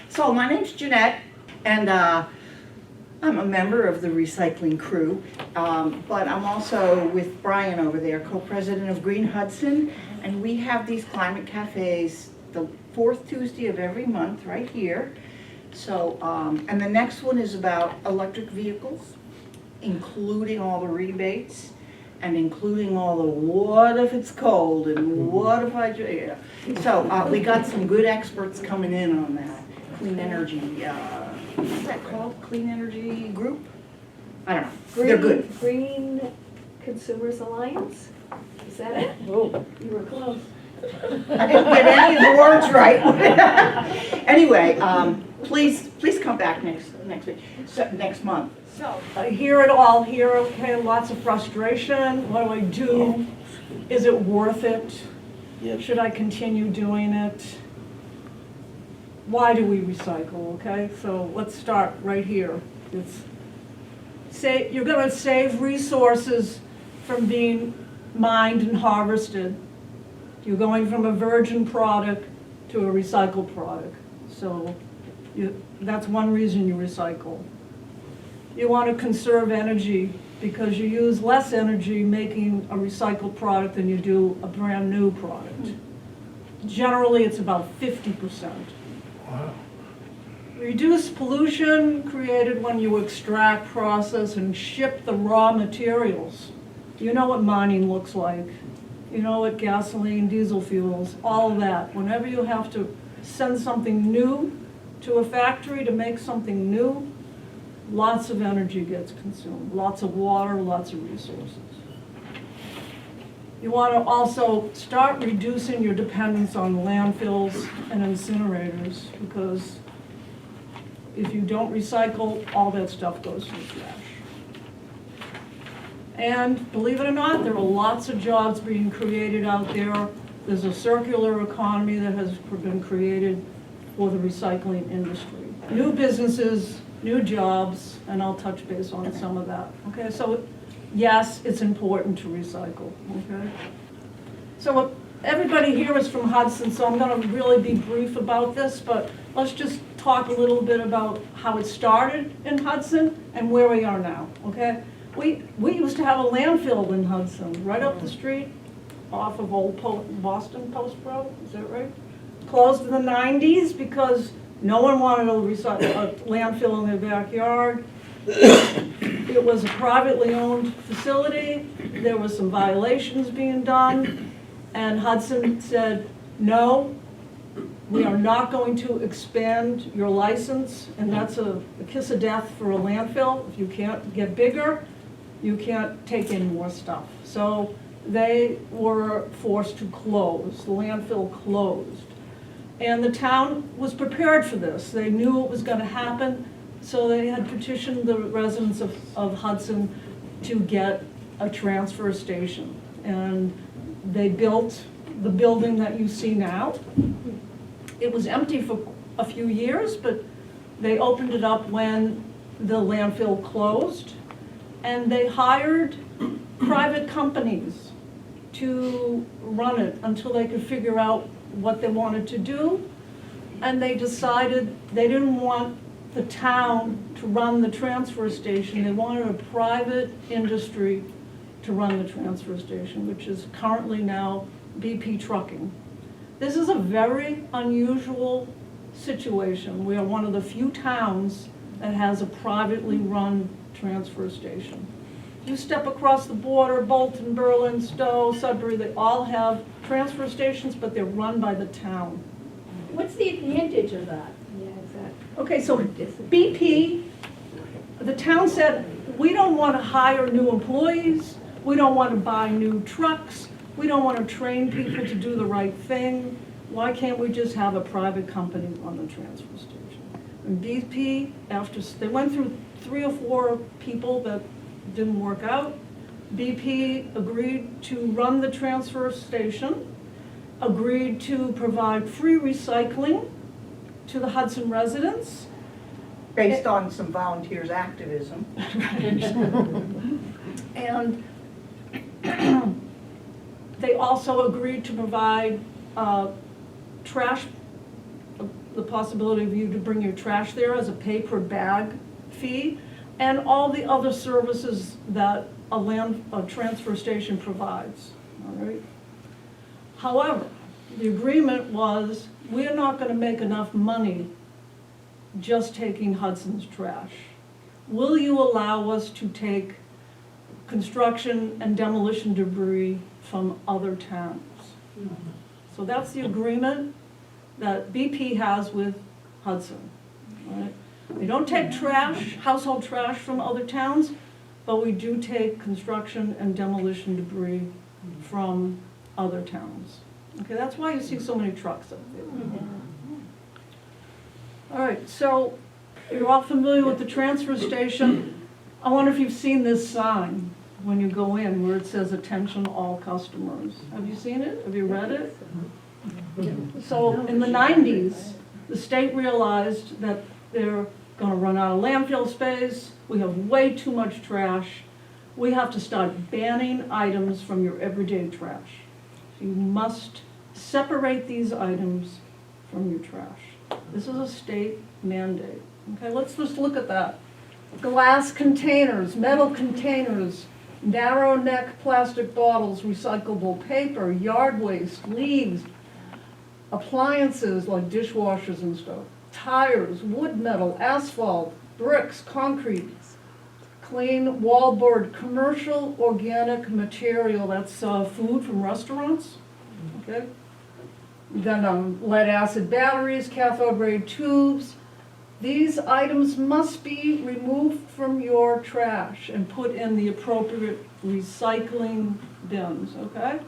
So my name's Jeanette, and I'm a member of the recycling crew, but I'm also with Brian over there, co-president of Green Hudson, and we have these climate cafes the fourth Tuesday of every month right here. So, and the next one is about electric vehicles, including all the rebates, and including all the what if it's cold, and what if I, yeah. So we got some good experts coming in on that. Clean energy, what's that called? Clean energy group? I don't know. They're good. Green Consumers Alliance? Is that it? Oh, You were close. I didn't get any of the words right. Anyway, please come back next week, next month. So, I hear it all here, okay, lots of frustration. What do I do? Is it worth it? Yep. Should I continue doing it? Why do we recycle, okay? So let's start right here. You're gonna save resources from being mined and harvested. You're going from a virgin product to a recycled product. So that's one reason you recycle. You want to conserve energy because you use less energy making a recycled product than you do a brand new product. Generally, it's about 50%. Wow. Reduce pollution created when you extract, process, and ship the raw materials. You know what mining looks like. You know what gasoline, diesel fuels, all of that. Whenever you have to send something new to a factory to make something new, lots of energy gets consumed, lots of water, lots of resources. You want to also start reducing your dependence on landfills and incinerators, because if you don't recycle, all that stuff goes to the trash. And believe it or not, there are lots of jobs being created out there. There's a circular economy that has been created for the recycling industry. New businesses, new jobs, and I'll touch base on some of that. Okay, so yes, it's important to recycle, okay? So everybody here is from Hudson, so I'm gonna really be brief about this, but let's just talk a little bit about how it started in Hudson and where we are now, okay? We used to have a landfill in Hudson, right up the street off of Old Boston Post Road, is that right? Closed in the 90s because no one wanted a landfill in their backyard. It was a privately owned facility. There were some violations being done. And Hudson said, no, we are not going to expand your license. And that's a kiss of death for a landfill. If you can't get bigger, you can't take in more stuff. So they were forced to close. The landfill closed. And the town was prepared for this. They knew it was going to happen, so they had petitioned the residents of Hudson to get a transfer station. And they built the building that you see now. It was empty for a few years, but they opened it up when the landfill closed. And they hired private companies to run it until they could figure out what they wanted to do. And they decided they didn't want the town to run the transfer station. They wanted a private industry to run the transfer station, which is currently now BP Trucking. This is a very unusual situation. We are one of the few towns that has a privately run transfer station. You step across the border, Bolton, Berlin, Stowe, Sudbury, they all have transfer stations, but they're run by the town. What's the advantage of that? Yeah, exactly. Okay, so BP, the town said, we don't want to hire new employees, we don't want to buy new trucks, we don't want to train people to do the right thing. Why can't we just have a private company run the transfer station? And BP, after they went through 3 or 4 people that didn't work out, BP agreed to run the transfer station, agreed to provide free recycling to the Hudson residents. Based on some volunteers' activism. And they also agreed to provide trash the possibility of you to bring your trash there as a pay per bag fee, and all the other services that a transfer station provides, all right? However, the agreement was, we're not gonna make enough money just taking Hudson's trash. Will you allow us to take construction and demolition debris from other towns? So that's the agreement that BP has with Hudson, all right? We don't take trash, household trash from other towns, but we do take construction and demolition debris from other towns. Okay, that's why you see so many trucks up there. All right, so you're all familiar with the transfer station. I wonder if you've seen this sign when you go in where it says, "Attention all customers." Have you seen it? Have you read it? So in the 90s, the state realized that they're gonna run out of landfill space, we have way too much trash, we have to start banning items from your everyday trash. You must separate these items from your trash. This is a state mandate. Okay, let's just look at that. Glass containers, metal containers, narrow neck plastic bottles, recyclable paper, yard waste, leaves, appliances like dishwashers and stuff, tires, wood metal, asphalt, bricks, concrete, clean wallboard, commercial organic material, that's food from restaurants, okay? Then lead acid batteries, cathode ray tubes. These items must be removed from your trash and put in the appropriate recycling bins, okay?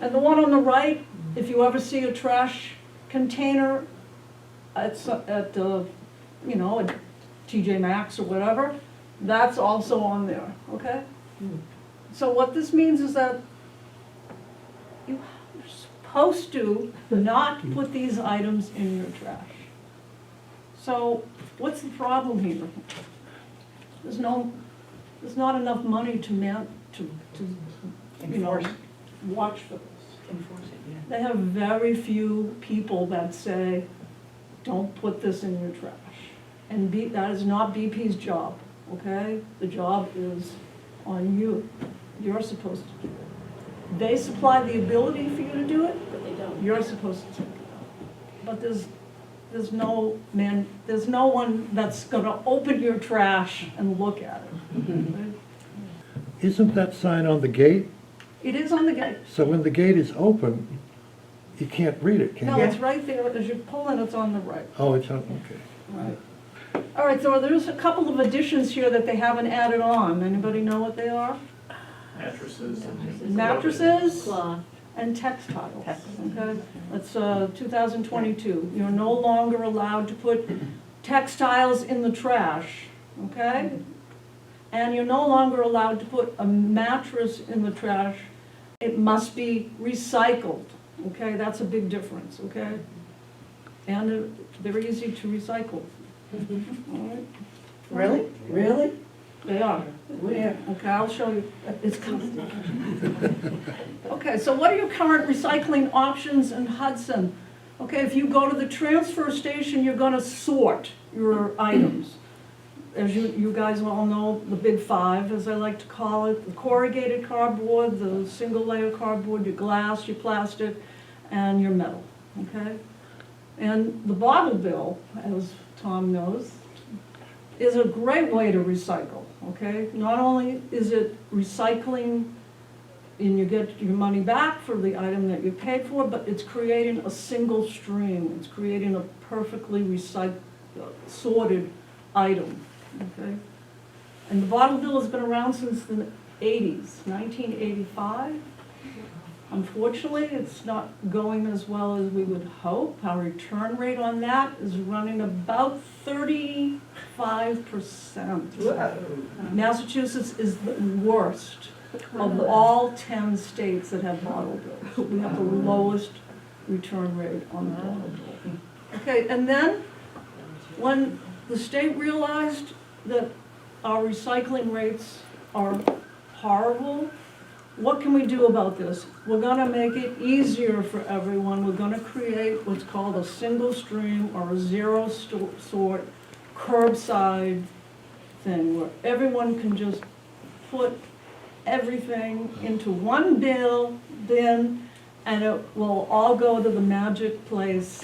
And the one on the right, if you ever see a trash container at you know, at TJ Maxx or whatever, that's also on there, okay? So what this means is that you're supposed to not put these items in your trash. So what's the problem here? There's not enough money to you know, watch for this. Enforce it, yeah. They have very few people that say, don't put this in your trash. And that is not BP's job, okay? The job is on you. You're supposed to do it. They supply the ability for you to do it, But they don't. you're supposed to take it out. But there's no one that's gonna open your trash and look at it. Okay? Isn't that sign on the gate? It is on the gate. So when the gate is open, you can't read it, can No, you? it's right there. As you pull in, it's on the right. Oh, it's on, okay. Right. All right, so there's a couple of additions here that they haven't added on. Anybody know what they are? Mattresses. Mattresses Cloth. and textiles, okay? That's 2022. You're no longer allowed to put textiles in the trash, okay? And you're no longer allowed to put a mattress in the trash. It must be recycled, okay? That's a big difference, okay? And they're easy to recycle. All right? Really? Really? They are. Where? Okay, I'll show you. It's coming. Okay, so what are your current recycling options in Hudson? Okay, if you go to the transfer station, you're gonna sort your items. As you guys all know, the big five, as I like to call it, the corrugated cardboard, the single layer cardboard, your glass, your plastic, and your metal, okay? And the bottle bill, as Tom knows, is a great way to recycle, okay? Not only is it recycling and you get your money back for the item that you paid for, but it's creating a single stream. It's creating a perfectly sorted item, okay? And the bottle bill has been around since the 80s, 1985. Unfortunately, it's not going as well as we would hope. Our return rate on that is running about 35%. Massachusetts is the worst of all 10 states that have bottle bills. We have the lowest return rate on the bottle bill. Okay, and then when the state realized that our recycling rates are horrible, what can we do about this? We're gonna make it easier for everyone. We're gonna create what's called a single stream or a zero sort curbside thing where everyone can just put everything into one bin, and it will all go to the magic place,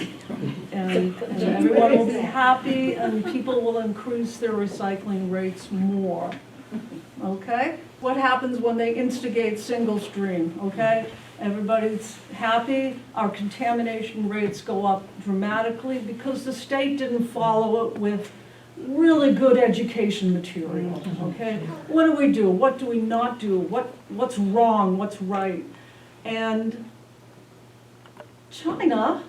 and everyone will be happy, and people will increase their recycling rates more. Okay? What happens when they instigate single stream, okay? Everybody's happy, our contamination rates go up dramatically because the state didn't follow it with really good education material, okay? What do? What do we not do? What's wrong? What's right? And China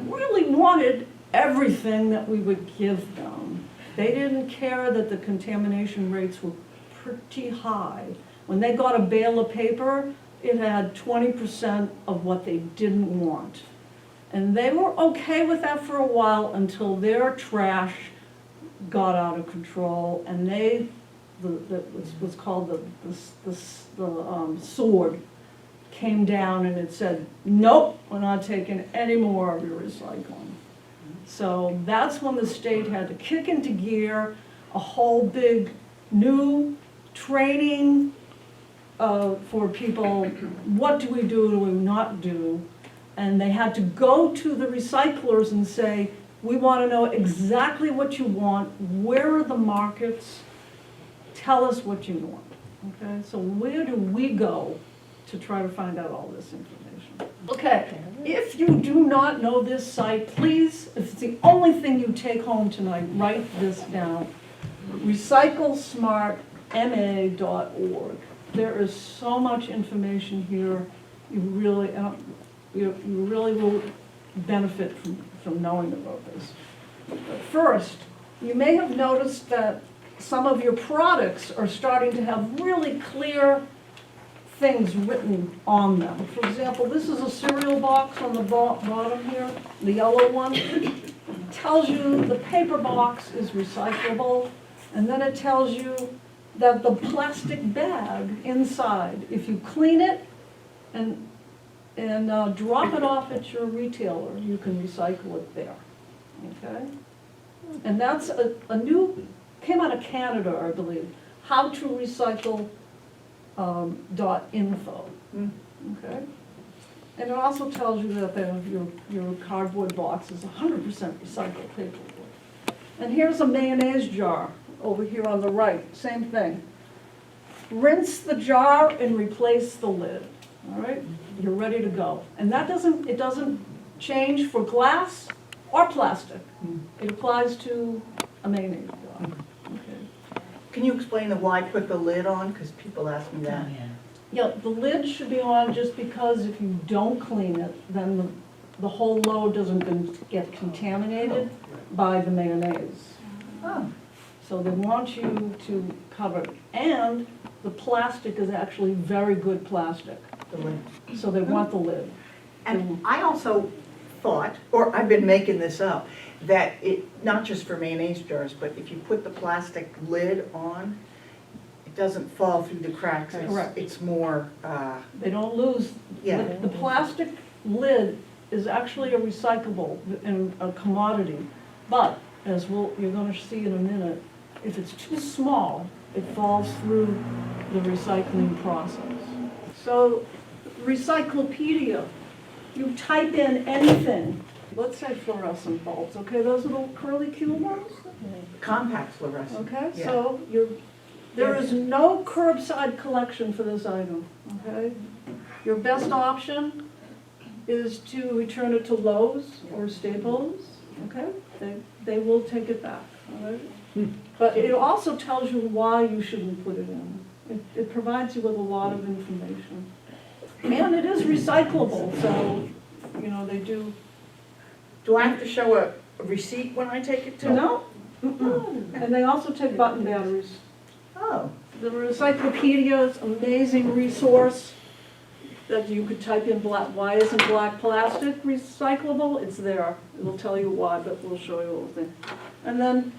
really wanted everything that we would give them. They didn't care that the contamination rates were pretty high. When they got a bale of paper, it had 20% of what they didn't want. And they were okay with that for a while until their trash got out of control, and what's called the sword came down and it said, nope, we're not taking any more of your recycling. So that's when the state had to kick into gear a whole big new training for people. What do we not do? And they had to go to the recyclers and say, we want to know exactly what you want, where are the markets, tell us what you want, okay? So where do we go to try to find out all this information? Okay, if you do not know this site, please, if it's the only thing you take home tonight, write this down. recyclesmartma.org. There is so much information here, you really will benefit from knowing about this. But first, you may have noticed that some of your products are starting to have really clear things written on them. For example, this is a cereal box on the bottom here, the yellow one. It tells you the paper box is recyclable, and then it tells you that the plastic bag inside, if you clean it and drop it off at your retailer, you can recycle it there, okay? And that's a new, came out of Canada, I believe, how to recycle .info, okay? And it also tells you that your cardboard box is 100% recycled paperboard. And here's a mayonnaise jar over here on the right, same thing. Rinse the jar and replace the lid, all right? You're ready to go. And it doesn't change for glass or plastic. It applies to a mayonnaise jar. Okay. Can you explain the why put the lid on? Because people ask me that. Yeah, the lid should be on just because if you don't clean it, then the whole load doesn't get contaminated by the mayonnaise. Oh. So they want you to cover it. And the plastic is actually very good plastic. The lid. So they want the lid. And I also thought, or I've been making this up, that it, not just for mayonnaise jars, but if you put the plastic lid on, it doesn't fall through the cracks. Correct. It's more, They don't lose. Yeah. The plastic lid is actually a recyclable and a commodity. But as you're going to see in a minute, if it's too small, it falls through the recycling process. So, Recyclopedia, you type in anything. Let's say fluorescent bulbs, okay, those little curly Q ones? compact fluorescent. Okay, Yeah. so there is no curbside collection for this item, okay? Your best option is to return it to Lowe's or Staples, okay? They will take it back, all right? But it also tells you why you shouldn't put it in. It provides you with a lot of information. And it is recyclable, so, they do. Do I have to show a receipt when I take it to them? No? And they also take button batteries. Oh, The Recyclopedia is an amazing resource that you could type in why isn't black plastic recyclable? It's there. It'll tell you why, but we'll show you everything. And then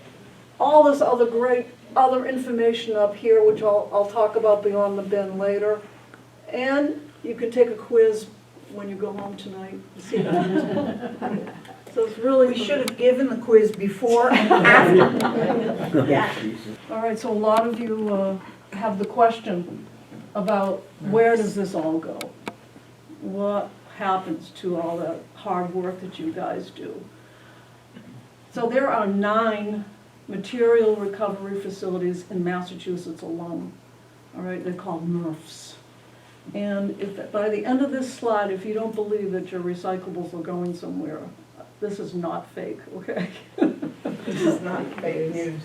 all this other great information up here, which I'll talk about beyond the bin later. And you can take a quiz when you go home tonight. See that? So it's really. We should have given the quiz before and after. Yeah. All right, so a lot of you have the question about where does this all go? What happens to all that hard work that you guys do? So there are 9 material recovery facilities in Massachusetts alone. All right, they're called MRFs. And if by the end of this slide, if you don't believe that your recyclables are going somewhere, this is not fake, okay? This is not fake news.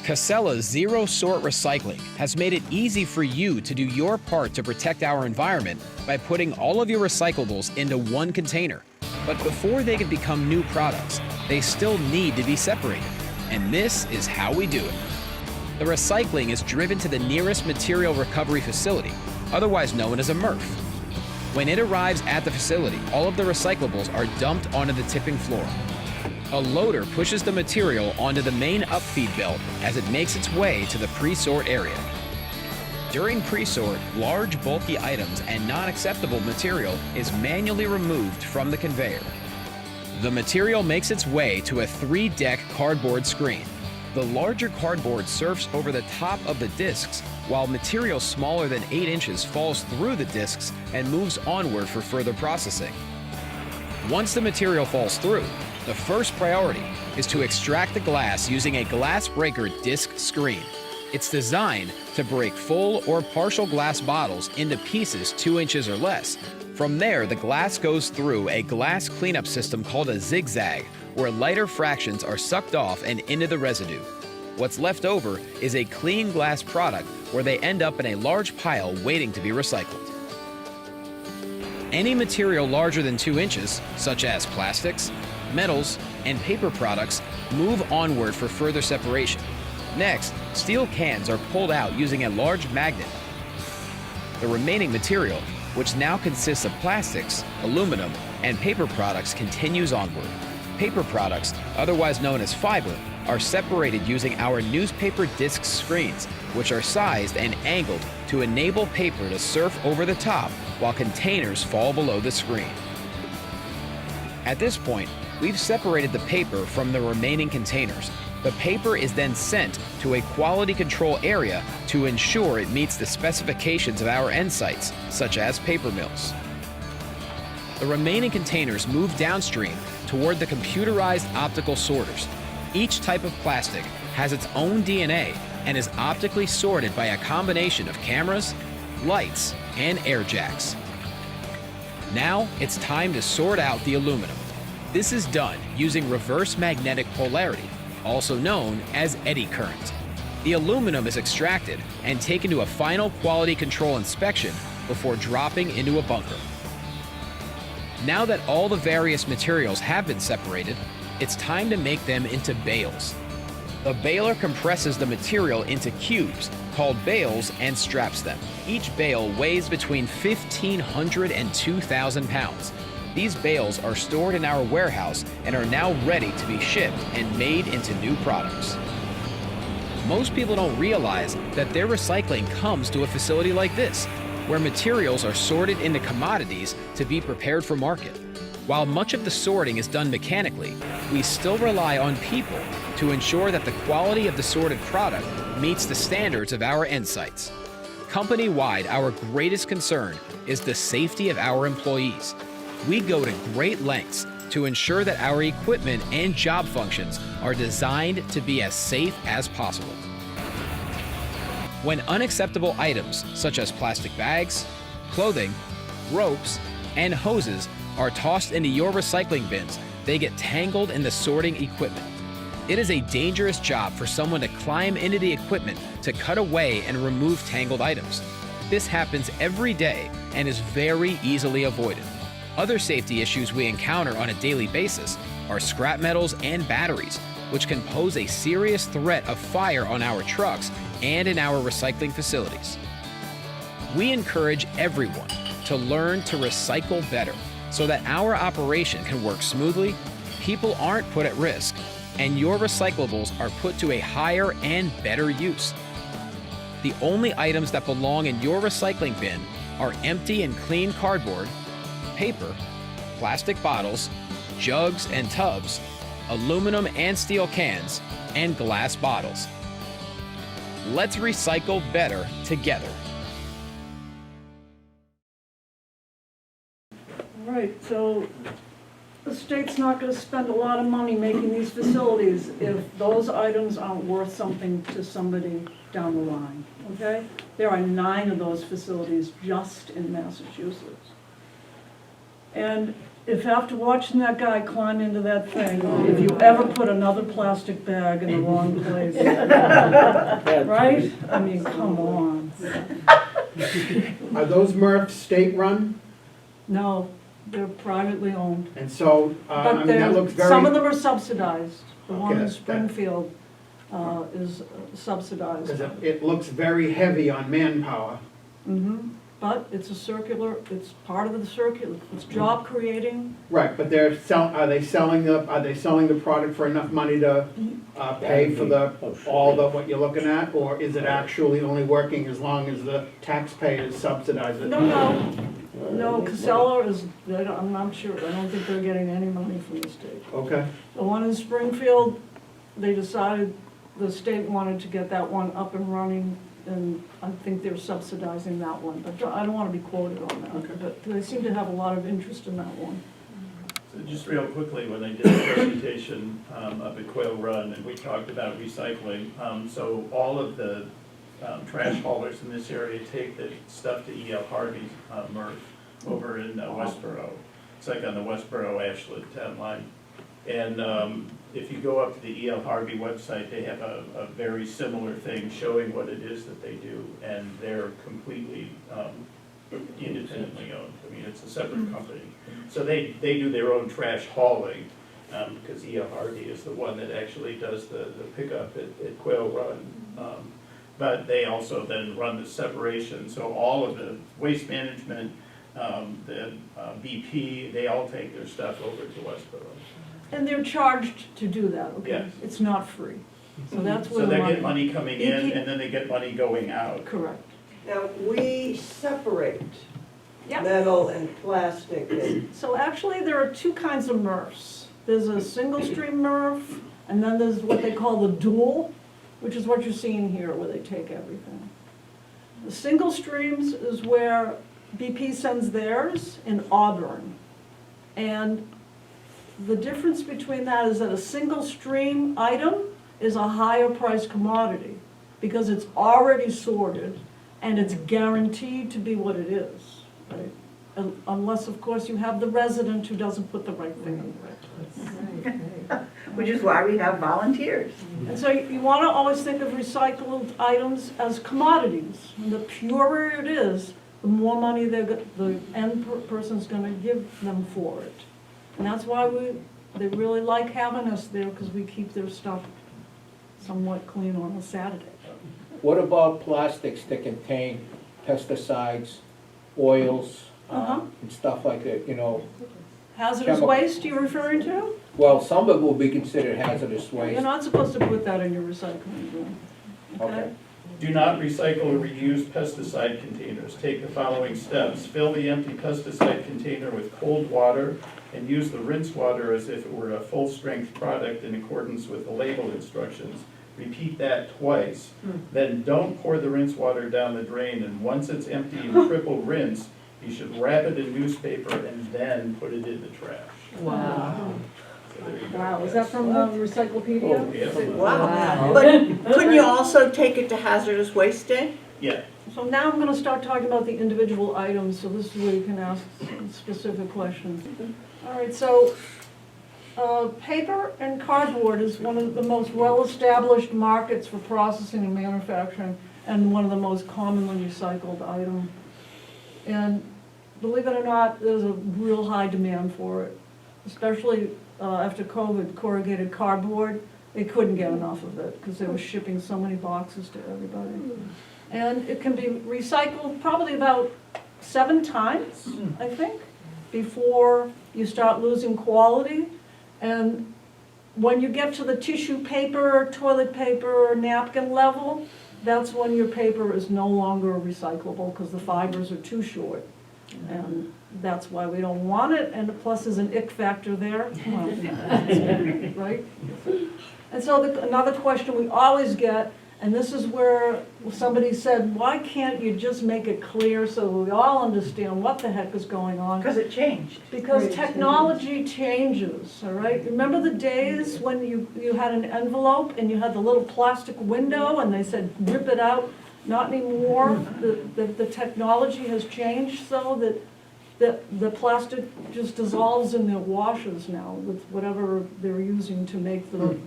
Casella's Zero Sort Recycling has made it easy for you to do your part to protect our environment by putting all of your recyclables into one container. But before they can become new products, they still need to be separated. And this is how we do it. The recycling is driven to the nearest material recovery facility, otherwise known as a MRF. When it arrives at the facility, all of the recyclables are dumped onto the tipping floor. A loader pushes the material onto the main upfeed belt as it makes its way to the pre-sort area. During pre-sort, large bulky items and non-acceptable material is manually removed from the conveyor. The material makes its way to a 3-deck cardboard screen. The larger cardboard surfs over the top of the discs, while material smaller than 8 inches falls through the discs and moves onward for further processing. Once the material falls through, the first priority is to extract the glass using a glass breaker disc screen. It's designed to break full or partial glass bottles into pieces 2 inches or less. From there, the glass goes through a glass cleanup system called a zigzag, where lighter fractions are sucked off and into the residue. What's left over is a clean glass product where they end up in a large pile waiting to be recycled. Any material larger than 2 inches, such as plastics, metals, and paper products, move onward for further separation. Next, steel cans are pulled out using a large magnet. The remaining material, which now consists of plastics, aluminum, and paper products, continues onward. Paper products, otherwise known as fiber, are separated using our newspaper disc screens, which are sized and angled to enable paper to surf over the top while containers fall below the screen. At this point, we've separated the paper from the remaining containers. The paper is then sent to a quality control area to ensure it meets the specifications of our end sites, such as paper mills. The remaining containers move downstream toward the computerized optical sorters. Each type of plastic has its own DNA and is optically sorted by a combination of cameras, lights, and air jacks. Now it's time to sort out the aluminum. This is done using reverse magnetic polarity, also known as eddy current. The aluminum is extracted and taken to a final quality control inspection before dropping into a bunker. Now that all the various materials have been separated, it's time to make them into bales. The baler compresses the material into cubes, called bales, and straps them. Each bale weighs between 1,500 and 2,000 pounds. These bales are stored in our warehouse and are now ready to be shipped and made into new products. Most people don't realize that their recycling comes to a facility like this, where materials are sorted into commodities to be prepared for market. While much of the sorting is done mechanically, we still rely on people to ensure that the quality of the sorted product meets the standards of our end sites. Company-wide, our greatest concern is the safety of our employees. We go to great lengths to ensure that our equipment and job functions are designed to be as safe as possible. When unacceptable items such as plastic bags, clothing, ropes, and hoses are tossed into your recycling bins, they get tangled in the sorting equipment. It is a dangerous job for someone to climb into the equipment to cut away and remove tangled items. This happens every day and is very easily avoided. Other safety issues we encounter on a daily basis are scrap metals and batteries, which can pose a serious threat of fire on our trucks and in our recycling facilities. We encourage everyone to learn to recycle better so that our operation can work smoothly, people aren't put at risk, and your recyclables are put to a higher and better use. The only items that belong in your recycling bin are empty and clean cardboard, paper, plastic bottles, jugs and tubs, aluminum and steel cans, and glass bottles. Let's recycle better together. All right, so the state's not gonna spend a lot of money making these facilities if those items aren't worth something to somebody down the line, okay? There are 9 of those facilities just in Massachusetts. And if after watching that guy climb into that thing, if you ever put another plastic bag in the wrong place, right? I mean, come on. Are those MRFs state-run? No, they're privately owned. And so, I But mean, that looks very... some of them are subsidized. The one Okay, in that- Springfield is subsidized. Because it looks very heavy on manpower. Mhm. But it's a circular, it's part of the circular, it's job creating. Right, but are they selling the product for enough money to pay for what you're looking at? Or is it actually only working as long as the taxpayers subsidize it? No, Casella is, I'm not sure, I don't think they're getting any money from the state. Okay, The one in Springfield, they decided, the state wanted to get that one up and running, and I think they're subsidizing that one, but I don't want to be quoted on that. Okay. But they seem to have a lot of interest in that one. So just real quickly, when they did the presentation up at Quail Run, and we talked about recycling, so all of the trash haulers in this area take the stuff to E.L. Harvey's MRF over in Westboro. It's like on the Westboro-Ashland town line. And if you go up to the E.L. Harvey website, they have a very similar thing showing what it is that they do, and they're completely independently owned. I mean, it's a separate company. So they do their own trash hauling, because E.L. Harvey is the one that actually does the pickup at Quail Run. But they also then run the separation, so all of the waste management, the BP, they all take their stuff over to Westboro. And they're charged to do that, okay? Yes. It's not free. So that's where So the they get money coming in, EP and then they get money going out. Correct. Now, we separate Yeah. metal and plastic and So actually, there are 2 kinds of MRFs. There's a single stream MRF, and then there's what they call the dual, which is what you're seeing here, where they take everything. The single streams is where BP sends theirs in Auburn. And the difference between that is that a single stream item is a higher price commodity because it's already sorted and it's guaranteed to be what it is, right? Unless, of course, you have the resident who doesn't put the right thing in the right place. Which is why we have volunteers. And so you want to always think of recycled items as commodities. And the purer it is, the more money the end person's going to give them for it. And that's why they really like having us there, because we keep their stuff somewhat clean on a Saturday. What about plastics that contain pesticides, oils, and stuff like that, you know? Hazardous Chemical. waste you're referring to? Well, some of it will be considered hazardous You're waste. not supposed to put that in your recycling bin. Okay. Do not recycle or reuse pesticide containers. Take the following steps. Fill the empty pesticide container with cold water and use the rinse water as if it were a full-strength product in accordance with the label instructions. Repeat that twice. Then don't pour the rinse water down the drain, and once it's empty and triple rinsed, you should wrap it in newspaper and then put it in the trash. Wow. So there you go. Wow, is that from the Recyclopedia? Yeah. Wow. But couldn't you also take it to hazardous waste day? Yeah. So now I'm gonna start talking about the individual items, so this is where you can ask specific questions. All right, so, paper and cardboard is one of the most well-established markets for processing and manufacturing, and one of the most commonly recycled item. And believe it or not, there's a real high demand for it, especially after COVID, corrugated cardboard. They couldn't get enough of it because they were shipping so many boxes to everybody. And it can be recycled probably about 7 times, I think, before you start losing quality. And when you get to the tissue paper, toilet paper, napkin level, that's when your paper is no longer recyclable because the fibers are too short. And that's why we don't want it, and plus there's an ick factor there. Well, right? And so another question we always get, and this is where somebody said, why can't you just make it clear so we all understand what the heck is going on? Because it changed. Because technology changes, all right? Remember the days when you had an envelope and you had the little plastic window and they said, rip it out? Not anymore. The technology has changed so that the plastic just dissolves in their washers now with whatever they're using to make the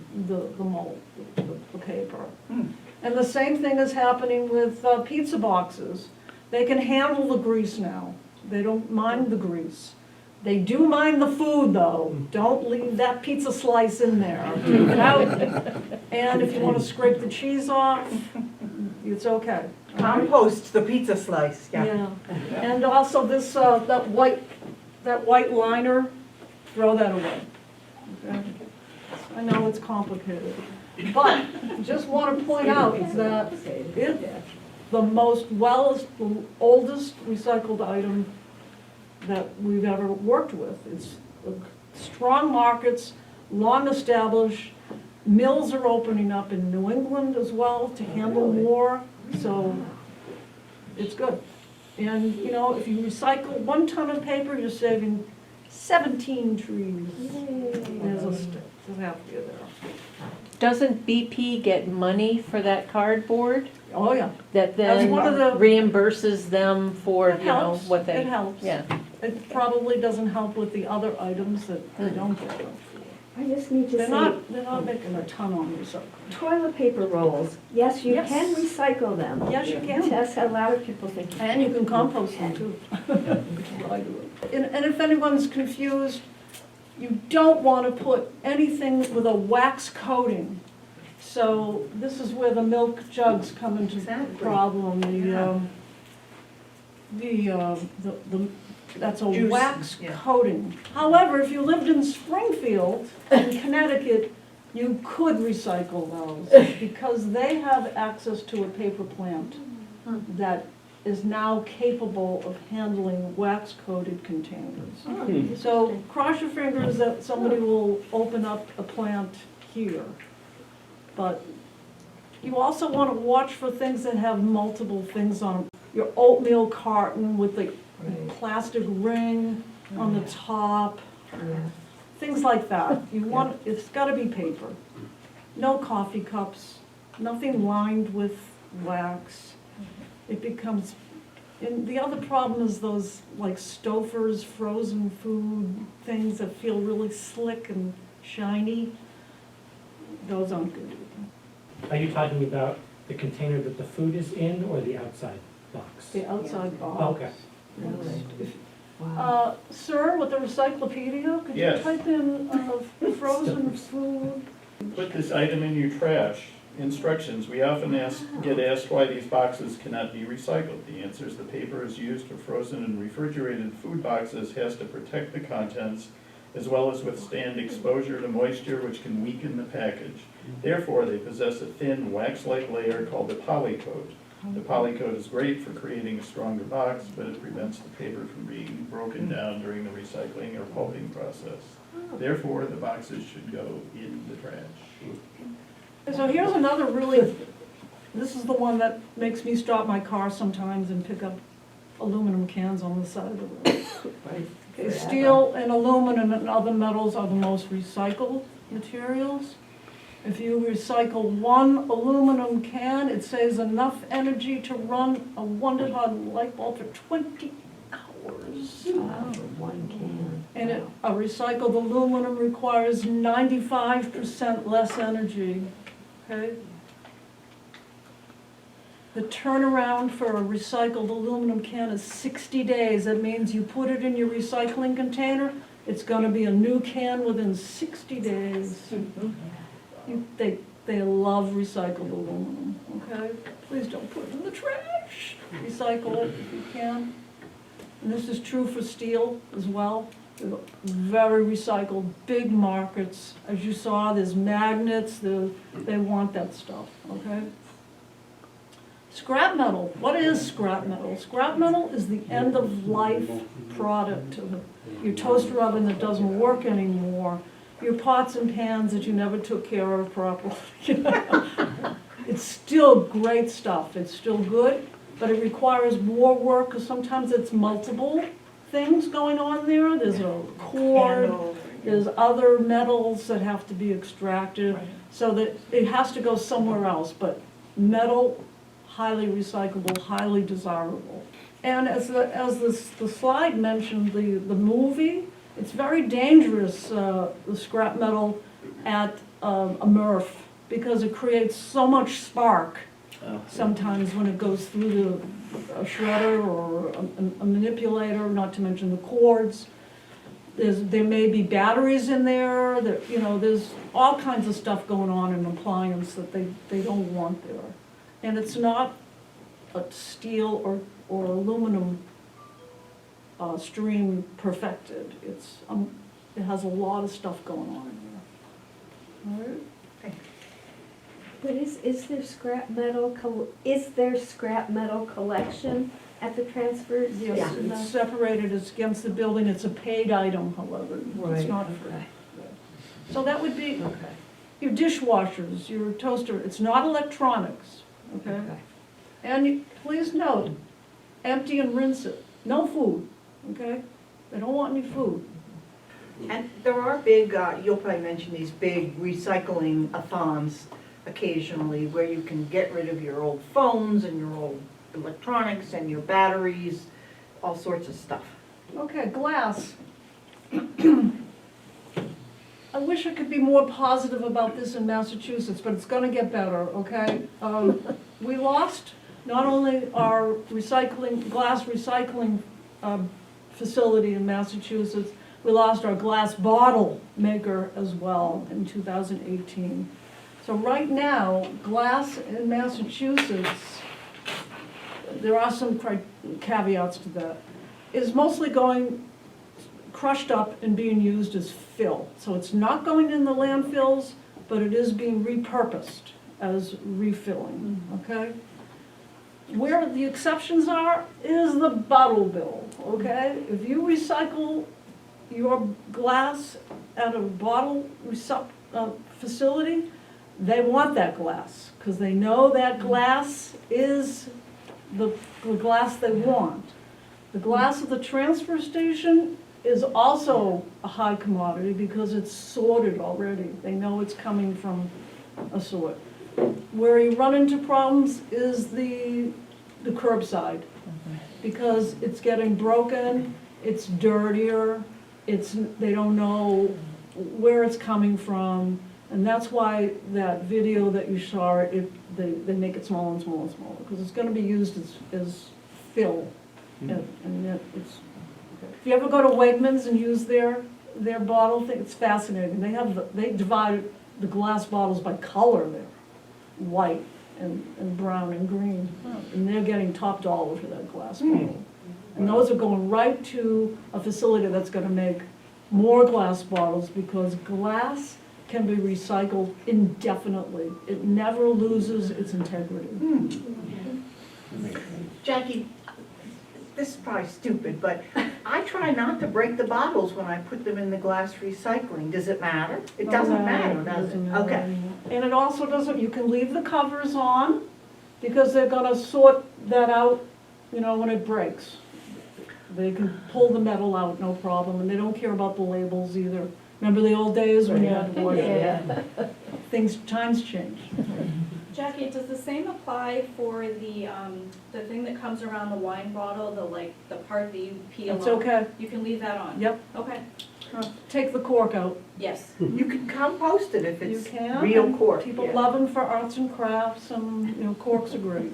mold, the paper. And the same thing is happening with pizza boxes. They can handle the grease now. They don't mind the grease. They do mind the food though. Don't leave that pizza slice in there. Take it out. And if you want to scrape the cheese off, it's okay. Compost the pizza slice, Yeah, and also this, that white liner, throw that away. Okay? I know it's complicated, but just want to point out that it's the the oldest recycled item that we've ever worked with. It's strong markets, long established. Mills are opening up in New England as well to handle more, so it's good. And, you know, if you recycle 1 ton of paper, you're saving 17 trees. There's a stick, there's half of you there. Doesn't BP get money for that cardboard? Oh, yeah. That That's then one of the- reimburses them for, It you know, helps. what they. It helps. Yeah. It probably doesn't help with the other items that they don't get them for. I just need to They're say, not making a ton on recycling. toilet paper rolls, yes, you Yes. can recycle them. Yes, you can. That's how a lot of people think. And you can compost them too. Which is what I do. And if anyone's confused, you don't want to put anything with a wax coating. So this is where the milk jugs come into Exactly. problem. That's a Juice, wax yeah. coating. However, if you lived in Springfield, in Connecticut, you could recycle those because they have access to a paper plant that is now capable of handling wax-coated containers. So cross your fingers that somebody will open up a plant here. But you also want to watch for things that have multiple things on them. Your oatmeal carton with the plastic ring on the top, things like that. You want, it's gotta be paper. No coffee cups, nothing lined with wax. It becomes, and the other problem is those like Stouffer's frozen food things that feel really slick and shiny. Those aren't good either. Are you talking about the container that the food is in or the outside box? The outside box. Okay. Sir, with the Recyclopedia, could you Yes. type in frozen food? Put this item in your trash. Instructions. We often get asked why these boxes cannot be recycled. The answer is the paper is used for frozen and refrigerated food boxes has to protect the contents as well as withstand exposure to moisture which can weaken the package. Therefore, they possess a thin wax-like layer called the polycoat. The polycoat is great for creating a stronger box, but it prevents the paper from being broken down during the recycling or pulping process. Therefore, the boxes should go in the trash. So here's another really, this is the one that makes me stop my car sometimes and pick up aluminum cans on the side of the road. Okay, steel and aluminum and other metals are the most recycled materials. If you recycle 1 aluminum can, it saves enough energy to run a 100 light bulb for 20 hours. One can. And a recycled aluminum requires 95% less energy, okay? The turnaround for a recycled aluminum can is 60 days. That means you put it in your recycling container, it's gonna be a new can within 60 days. They love recycled aluminum, okay? Please don't put it in the trash. Recycle it if you can. And this is true for steel as well. They're very recycled, big markets. As you saw, there's magnets, they want that stuff, okay? Scrap metal, what is scrap metal? Scrap metal is the end-of-life product of your toaster oven that doesn't work anymore, your pots and pans that you never took care of properly. It's still great stuff, it's still good, but it requires more work, because sometimes it's multiple things going on there. There's a cord, Candle. there's other metals that have to be extracted, so that it has to go somewhere else, but metal, highly recyclable, highly desirable. And as the slide mentioned, the movie, it's very dangerous, the scrap metal at a MRF, because it creates so much spark sometimes when it goes through a shredder or a manipulator, not to mention the cords. There may be batteries in there, there's all kinds of stuff going on in an appliance that they don't want there. And it's not a steel or aluminum stream perfected. It has a lot of stuff going on in there. All right? But is there scrap metal collection at the transfer Yes, station? it's separated, it's against the building, it's a paid item, however, it's Right, not free. okay. So that would be Okay. your dishwashers, your toaster, it's not electronics, okay? Okay. And please note, empty and rinse it, no food, okay? They don't want any food. And there are big, you'll probably mention these big recycling-a-thons occasionally, where you can get rid of your old phones and your old electronics and your batteries, all sorts of stuff. Okay, glass. I wish I could be more positive about this in Massachusetts, but it's gonna get better, okay? We lost not only our glass recycling facility in Massachusetts, we lost our glass bottle maker as well in 2018. So right now, glass in Massachusetts, there are some caveats to that, is mostly going crushed up and being used as fill. So it's not going in the landfills, but it is being repurposed as refilling, okay? Where the exceptions are is the bottle bill, okay? If you recycle your glass at a bottle facility, they want that glass, because they know that glass is the glass they want. The glass at the transfer station is also a high commodity because it's sorted already. They know it's coming from a sort. Where you run into problems is the curbside, because it's getting broken, it's dirtier, they don't know where it's coming from, and that's why that video that you saw, they make it smaller and smaller and smaller, because it's going to be used as fill. And it's, if you ever go to Wegmans and use their bottle thing, it's fascinating. They divide the glass bottles by color there, white and brown and green, and they're getting top dollar for that glass bottle. And those are going right to a facility that's going to make more glass bottles, because glass can be recycled indefinitely. It never loses its integrity. Jackie, this is probably stupid, but I try not to break the bottles when I put them in the glass recycling. Does it matter? It doesn't matter, does it? Okay. And it also doesn't, you can leave the covers on, because they're gonna sort that out, when it breaks. They can pull the metal out, no problem, and they don't care about the labels either. Remember the old days when you had to wash it? Times change. Jackie, does the same apply for the thing that comes around the wine bottle, the part that you peel off? It's okay. You can leave that on? Yep. Okay, Take the cork out. yes. You can compost it if You it's can. real and cork. People yeah. love them for arts and crafts, and, corks are great.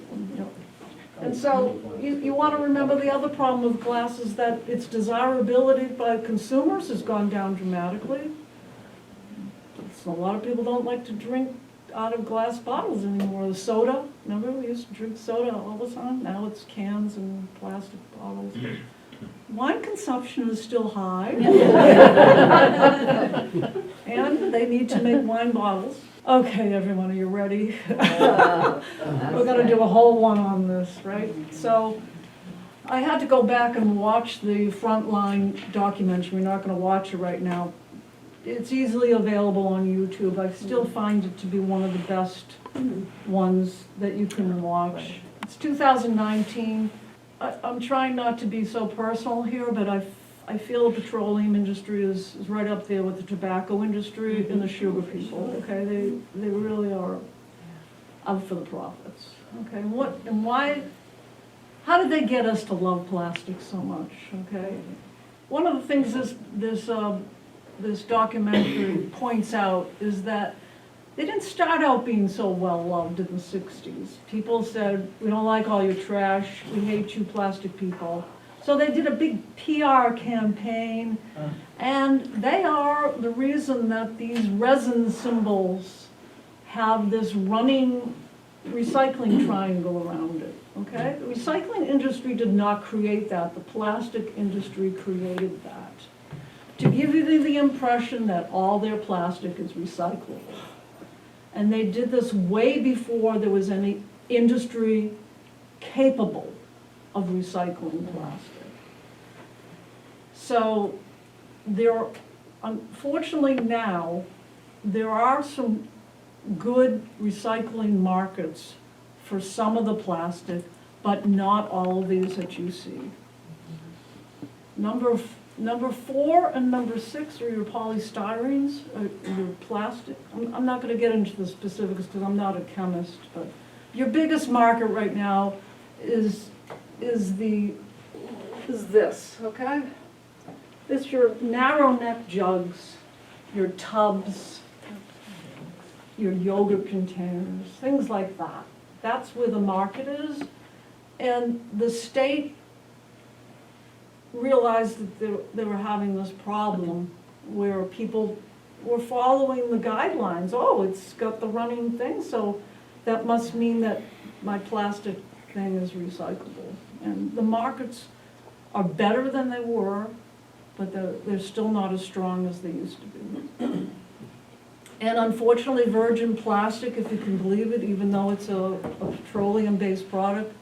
And so, you want to remember the other problem with glass is that its desirability by consumers has gone down dramatically. So a lot of people don't like to drink out of glass bottles anymore. The soda, remember we used to drink soda all the time? Now it's cans and plastic bottles. Wine consumption is still high. And they need to make wine bottles. Okay, everyone, are you ready? We're gonna do a whole one on this, right? So, I had to go back and watch the Frontline documentary. We're not gonna watch it right now. It's easily available on YouTube. I still find it to be one of the best ones that you can watch. It's 2019. I'm trying not to be so personal here, but I feel the petroleum industry is right up there with the tobacco industry and the sugar people, okay? They really are out for the profits, okay? And why, how did they get us to love plastic so much, okay? One of the things this documentary points out is that they didn't start out being so well loved in the 60s. People said, we don't like all your trash, we hate you plastic people. So they did a big PR campaign, and they are the reason that these resin symbols have this running recycling triangle around it, okay? The recycling industry did not create that, the plastic industry created that, to give you the impression that all their plastic is recyclable. And they did this way before there was any industry capable of recycling plastic. So unfortunately now, there are some good recycling markets for some of the plastic, but not all of these that you see. Number 4 and number 6 are your polystyrenes, your plastic. I'm not going to get into the specifics because I'm not a chemist, but your biggest market right now is this, okay? It's your narrow neck jugs, your tubs, your yogurt containers, things like that. That's where the market is. And the state realized that they were having this problem where people were following the guidelines. Oh, it's got the running thing, so that must mean that my plastic thing is recyclable. And the markets are better than they were, but they're still not as strong as they used to be. And unfortunately, virgin plastic, if you can believe it, even though it's a petroleum-based product,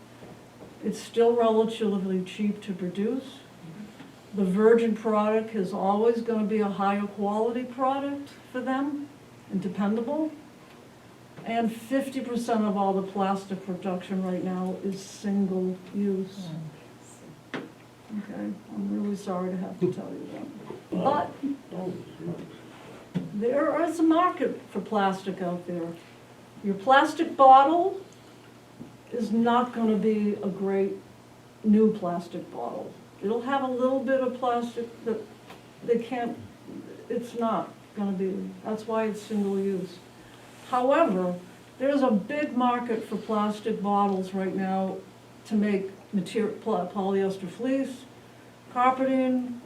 it's still relatively cheap to produce. The virgin product is always going to be a higher quality product for them and dependable. And 50% of all the plastic production right now is single use. Okay, I'm really sorry to have to tell you that. But there is a market for plastic out there. Your plastic bottle is not going to be a great new plastic bottle. It'll have a little bit of plastic that they can't, it's not going to be, that's why it's single use. However, there's a big market for plastic bottles right now to make polyester fleece, carpeting,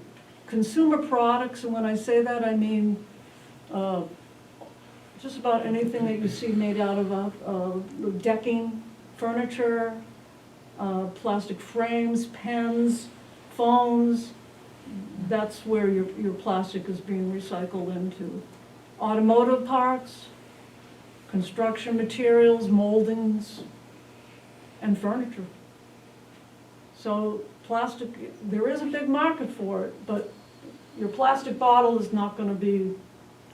consumer products, and when I say that I mean just about anything that you see made out of decking, furniture, plastic frames, pens, phones. That's where your plastic is being recycled into. Automotive parts, construction materials, moldings, and furniture. So plastic, there is a big market for it, but your plastic bottle is not going to be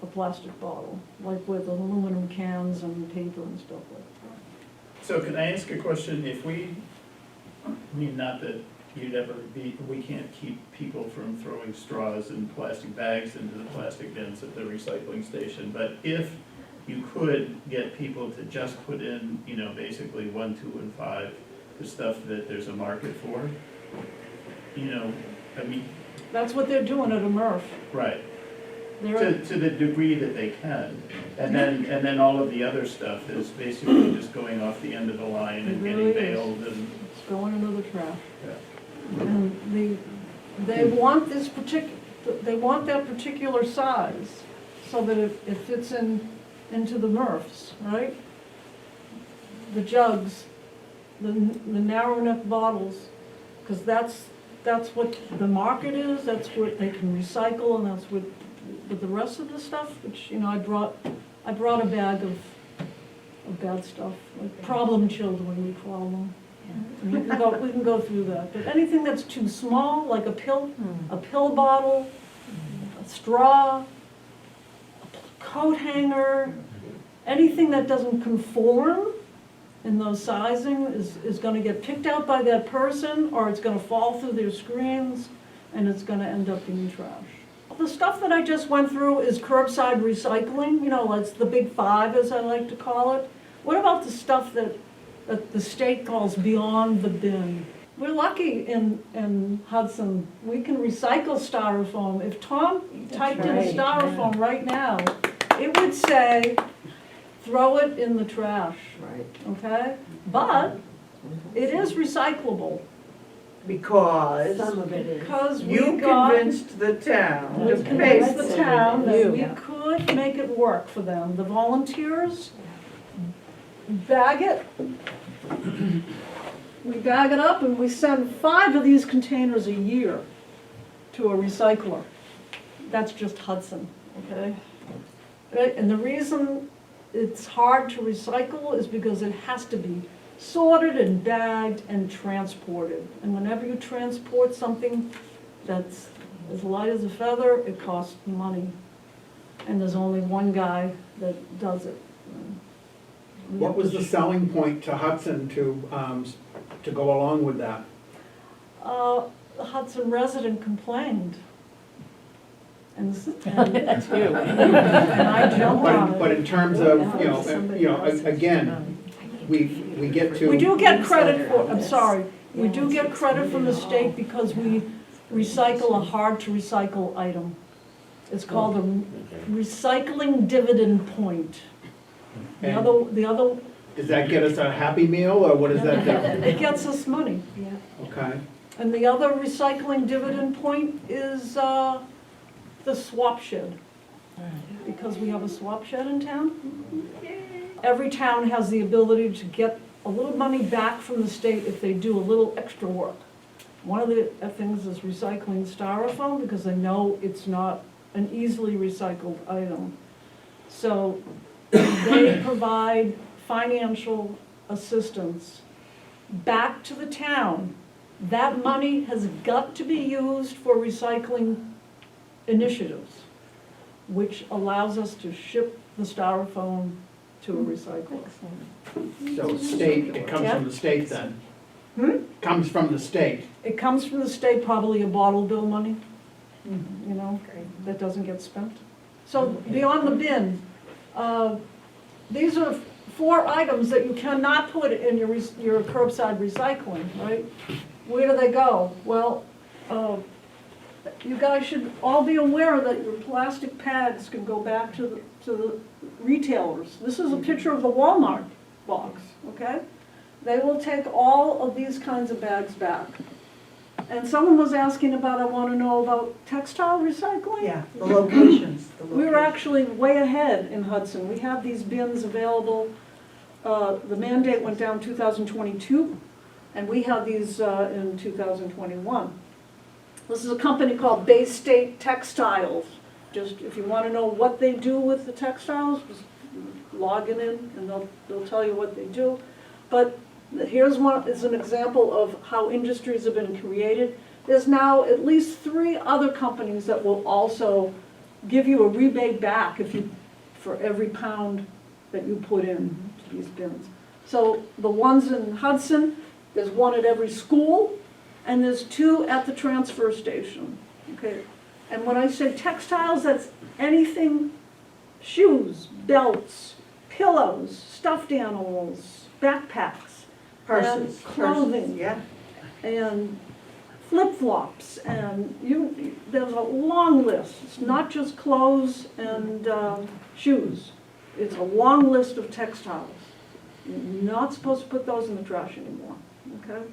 a plastic bottle, like with aluminum cans and paper and stuff like that. So can I ask a question? If we, I mean, not that you'd ever be, we can't keep people from throwing straws and plastic bags into the plastic bins at the recycling station, but if you could get people to just put in, you know, basically 1, 2, and 5, the stuff that there's a market for, you know, I mean. That's what they're doing at a MRF. Right. To the degree that they can. And then all of the other stuff is basically just going off the end of the line and getting bailed and. It's going into the trash. Yeah. And they want this they want that particular size so that it fits into the MRFs, right? The jugs, the narrow neck bottles, because that's what the market is, that's what they can recycle, and that's what, but the rest of the stuff, which, you know, I brought a bag of bad stuff, like problem children, we call them. And we can go through that, but anything that's too small, like a pill bottle, a straw, a coat hanger, anything that doesn't conform in those sizing is gonna get picked out by that person, or it's gonna fall through their screens, and it's gonna end up in trash. The stuff that I just went through is curbside recycling, you know, it's the big five, as I like to call it. What about the stuff that the state calls beyond the bin? We're lucky in Hudson, we can recycle styrofoam. If Tom typed in styrofoam right now, it would say, throw it in the trash, okay? But it is recyclable. Because Some of it is. Because you we got, convinced the town we to pay convinced for the it. town that we Yeah. could make it work for them. The volunteers bag it. We bag it up and we send 5 of these containers a year to a recycler. That's just Hudson, okay? Right, and the reason it's hard to recycle is because it has to be sorted and bagged and transported. And whenever you transport something that's as light as a feather, it costs money. And there's only one guy that does it. What was the selling point to Hudson to go along with that? The Hudson resident complained. And That's you. and I jumped on it. But in terms of, again, we get to. We do get credit for, I'm sorry, we do get credit from the state because we recycle a hard-to-recycle item. It's called a recycling dividend point. The other, Does that get us a Happy Meal, or what does that do? it gets us money. Okay, And the other recycling dividend point is the swap shed. Because we have a swap shed in town. Every town has the ability to get a little money back from the state if they do a little extra work. One of the things is recycling styrofoam because they know it's not an easily recycled item. So they provide financial assistance back to the town. That money has got to be used for recycling initiatives, which allows us to ship the styrofoam to a recycler. so state, it comes from the state then? Comes from the state? It comes from the state, probably a bottle bill money, you know, that doesn't get spent. So beyond the bin, these are 4 items that you cannot put in your curbside recycling, right? Where do they go? Well, you guys should all be aware that your plastic pads can go back to the retailers. This is a picture of the Walmart box, okay? They will take all of these kinds of bags back. And someone was asking about, I want to know about textile recycling. Yeah, the locations. We were actually way ahead in Hudson. We have these bins available. The mandate went down 2022, and we have these in 2021. This is a company called Bay State Textiles. Just if you want to know what they do with the textiles, just log in and they'll tell you what they do. But here's one is an example of how industries have been created. There's now at least 3 other companies that will also give you a rebate back for every pound that you put in to these bins. So the ones in Hudson, there's one at every school, and there's 2 at the transfer station. Okay, and when I say textiles, that's anything: shoes, belts, pillows, stuffed animals, backpacks, Purses. clothing, Yeah. and flip-flops, and there's a long list. It's not just clothes and shoes. It's a long list of textiles. You're not supposed to put those in the trash anymore, okay?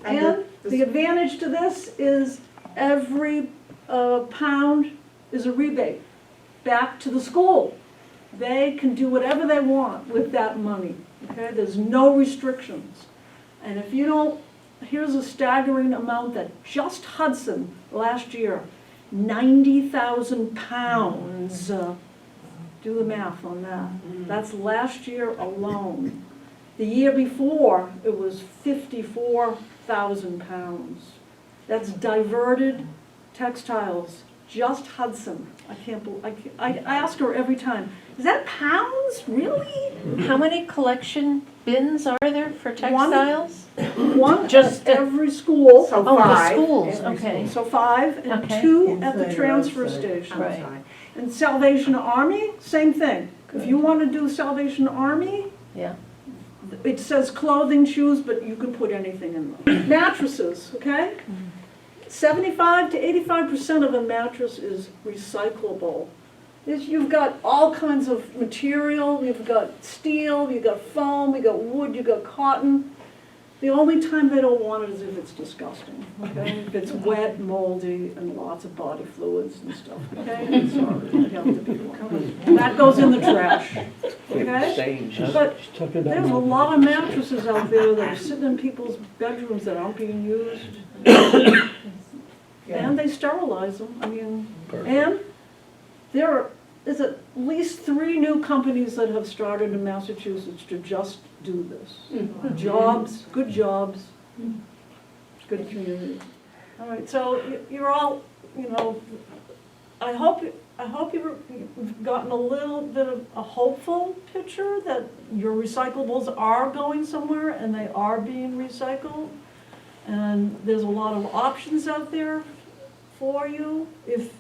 And the advantage to this is every pound is a rebate back to the school. They can do whatever they want with that money, okay? There's no restrictions. And if you don't, here's a staggering amount that just Hudson last year, 90,000 pounds Do the math on that. That's last year alone. The year before, it was 54,000 pounds. That's diverted textiles, just Hudson. I can't believe, I ask her every time, is that pounds, really? How many collection bins are there for textiles? One Just at every school. So Oh, the five. schools, Every okay. So 5 and Okay. 2 at the Inside or transfer outside? station. Right. Outside. And Salvation Army, same thing. If you want to do Salvation Army, Yeah. it says clothing, shoes, but you can put anything in them. Mattresses, okay? 75 to 85% of a mattress is recyclable. You've got all kinds of material, you've got steel, you've got foam, you've got wood, you've got cotton. The only time they don't want it is if it's disgusting, okay? If it's wet, moldy, and lots of body fluids and stuff, okay? I'm sorry, I have to be one. That goes in the trash, okay? But there's a lot of mattresses out there that are sitting in people's bedrooms that aren't being used. And they sterilize them, I mean, and there is at least 3 new companies that have started in Massachusetts to just do this. Jobs, good community. All right, so you're all, you know, I hope you've gotten a little bit of a hopeful picture that your recyclables are going somewhere and they are being recycled. And there's a lot of options out there for you if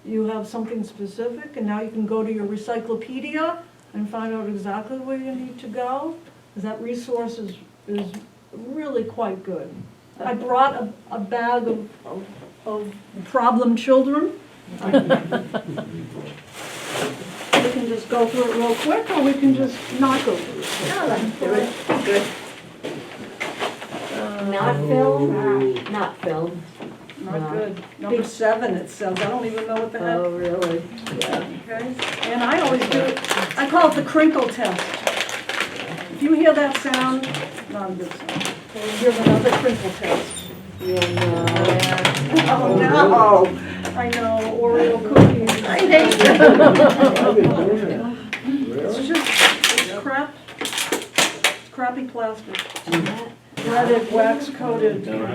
you have something specific, and now you can go to your Recyclopedia and find out exactly where you need to go, because that resource is really quite good. I brought a bag of problem children. We can just go through it real quick, or we can just not go through it. No, let's do it. Good. Not film? Not film. Not good. Number 7, it says, I don't even know what the heck. Oh, really? Yeah, okay. And I always do it, I call it the crinkle test. If you hear that sound, not a good sound. We'll give another crinkle test. Yeah, no. Oh, no. I know, Oreo cookies. I hate It's just, it's crap, it's crappy plastic. Threaded, wax-coated container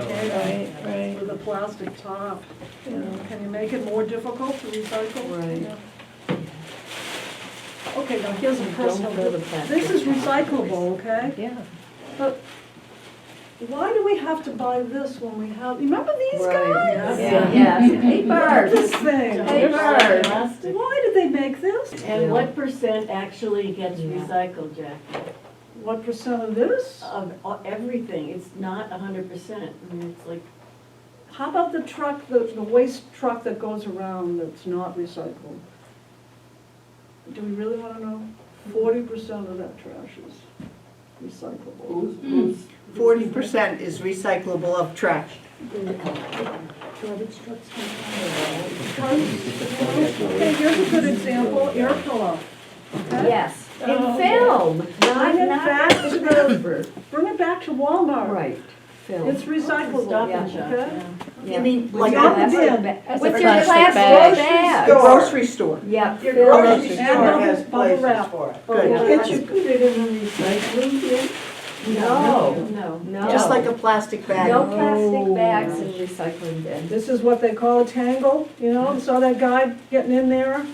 Right. with a plastic top. You know, can you make it more difficult to recycle? Right. Yeah. Okay, now here's a personal, go to plastic. this is recyclable, okay? Yeah. But why do we have to buy this when we have, remember these Right. guys? Yeah. Look at Papers. this thing. Papers. Why did they make this? And what percent actually gets recycled, Jack? What percent of this? Of everything, it's not 100%. I mean, it's like, How about the truck, the waste truck that goes around that's not recycled? Do we really want to know? 40% of that trash is recyclable. 40% is recyclable of trash. Okay, here's a good example, air pillow. Okay? Yes. In film, not Bring it back to paper. Bring it back to Walmart. Right. Film. It's recyclable, Stop and Yeah. shop, okay? You mean like Not the a bin. With your plastic plastic the bags. grocery store? Yeah. Your film. grocery And store bubble- has bubble places wrap. for it. Bubble Good. wrap. Can't you put it in a recycling bin? No. No. Just like a plastic bag. No plastic bags in recycling bin. This is what they call a tangle, you know, saw that guy getting in there?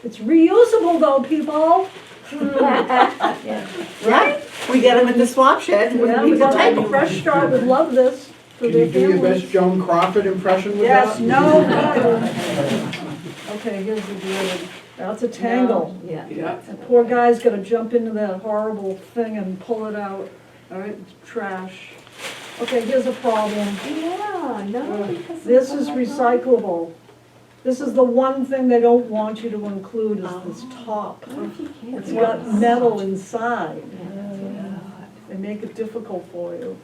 It's reusable though, people. Yeah. Right? We get them in the swap shed. Yeah, we got a fresh start, would love this for Can their you do your families. best Joan Crawford impression with Yes, that? no. Okay, here's the deal. That's a tangle. Yeah. That poor guy's gonna jump into that horrible thing and pull it out. All right, it's trash. Okay, here's a problem. Yeah, no, because. This is recyclable. This is the one thing they don't want you to include is this top. It's got metal inside. They make it difficult for you.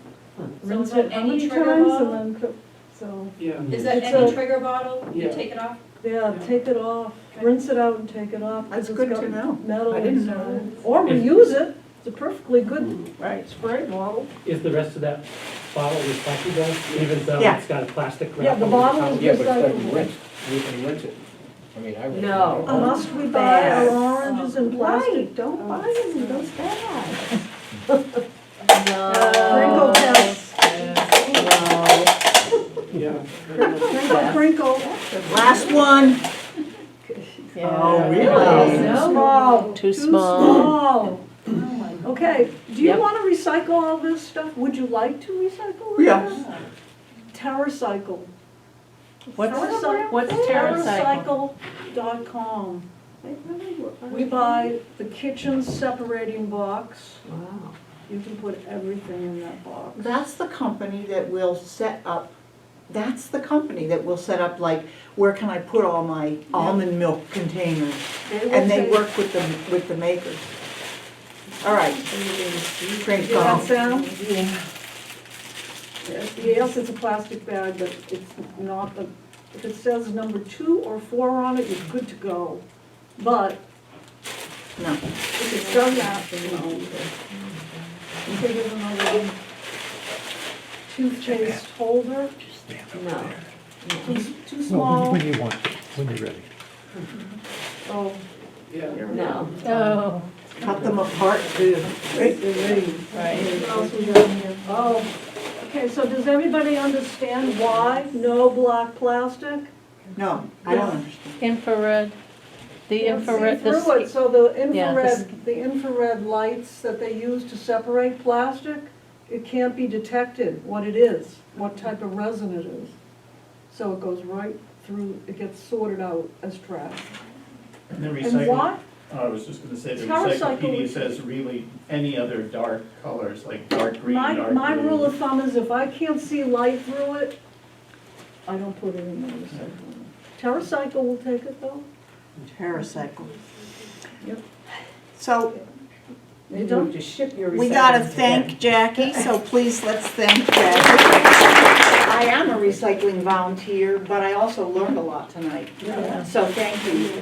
Rinse is that it how any many trigger times bottle? and then cook, so, Is that It's any a- trigger bottle? You Yeah. take it off? yeah, take it off, rinse it out and take it off. 'cause That's it's good got to know. Metal I didn't know inside. Or reuse it, it's a perfectly good spray bottle. Is the rest of that bottle recyclable, even though Yeah. it's got a plastic wrap? Yeah, the over bottle top? is Yeah, but it's gotta be recyclable. rinsed, you can rinse it. I mean, I really. No. Must we buy our Bags. oranges in plastic? Right, don't buy them in those bags. Crinkle test, Yeah. crinkle, crinkle. Last one. Oh, really? Too small. Too small. Okay, do you Yep. wanna recycle all this stuff? Would you like to recycle it? Yes. TerraCycle. What's TerraCycle? TerraCycle.com. We buy the kitchen separating box. Wow. You can put everything in that box. That's the company that will set up, like, where can I put all my almond milk containers? And they work with the makers. All right. Drink You have off. sound? Yes, it's a plastic bag, but it's not if it says number 2 or 4 on it, you're good to go. But No. if it doesn't happen, no. Okay, here's another one. Toothpaste holder, No. too Well, small. when you want, when you're ready. Oh, No. oh. Cut them apart too. Right. What else we got in here? Oh, okay, so does everybody understand why no black plastic? No, I don't understand. Infrared, the Can't infrared, see through it, so the Yeah, the infrared lights that they use to separate plastic, it can't be detected what it is, what type of resin it is. So it goes right through, it gets sorted out as trash. And the And recycling, why? I was just gonna say, the TerraCycle recyclopedia would- says really any other dark colors, like dark green, dark blue. My rule of thumb is if I can't see light through it, I don't put it in the recycling. TerraCycle will take it though. TerraCycle. Yep. So You don't to ship your we gotta recycling thank Jackie, so please let's thank Jackie. I am a recycling volunteer, but I also learned a lot tonight. Yeah. So thank you.